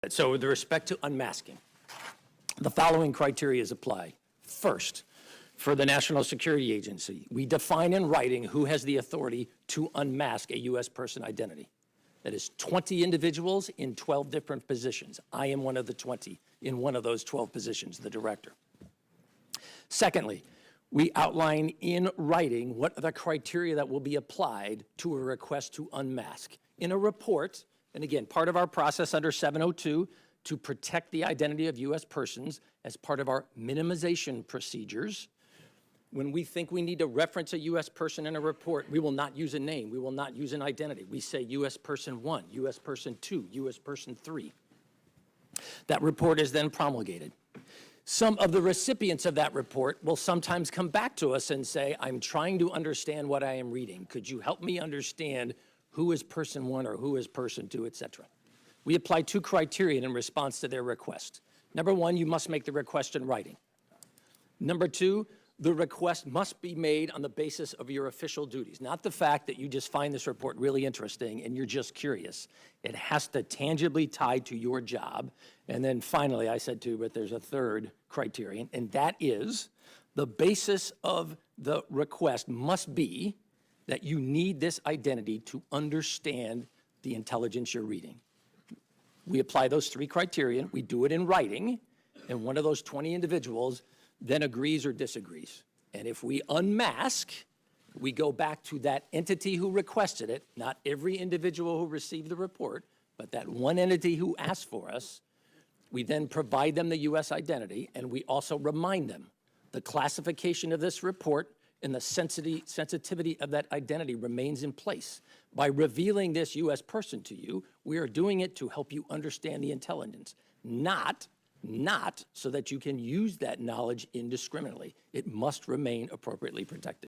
So with respect to unmasking, the following criteria is applied. First, for the National Security Agency, we define in writing who has the authority to unmask a U.S. person identity. That is 20 individuals in 12 different positions. I am one of the 20 in one of those 12 positions, the director. Secondly, we outline in writing what are the criteria that will be applied to a request to unmask. In a report, and again, part of our process under 702 to protect the identity of U.S. persons as part of our minimization procedures, when we think we need to reference a U.S. person in a report, we will not use a name. We will not use an identity. We say U.S. person 1, U.S. person 2, U.S. person 3. That report is then promulgated. Some of the recipients of that report will sometimes come back to us and say, I'm trying to understand what I am reading. Could you help me understand who is person 1 or who is person 2, et cetera? We apply 2 criteria in response to their request. Number 1, you must make the request in writing. Number 2, the request must be made on the basis of your official duties, not the fact that you just find this report really interesting and you're just curious. It has to tangibly tie to your job. And then finally, I said too, but there's a third criterion, and that is the basis of the request must be that you need this identity to understand the intelligence you're reading. We apply those 3 criteria. We do it in writing, and one of those 20 individuals then agrees or disagrees. And if we unmask, we go back to that entity who requested it, not every individual who received the report, but that one entity who asked for us. We then provide them the U.S. identity, and we also remind them the classification of this report and the sensitivity of that identity remains in place. By revealing this U.S. person to you, we are doing it to help you understand the intelligence, not so that you can use that knowledge indiscriminately. It must remain appropriately protected.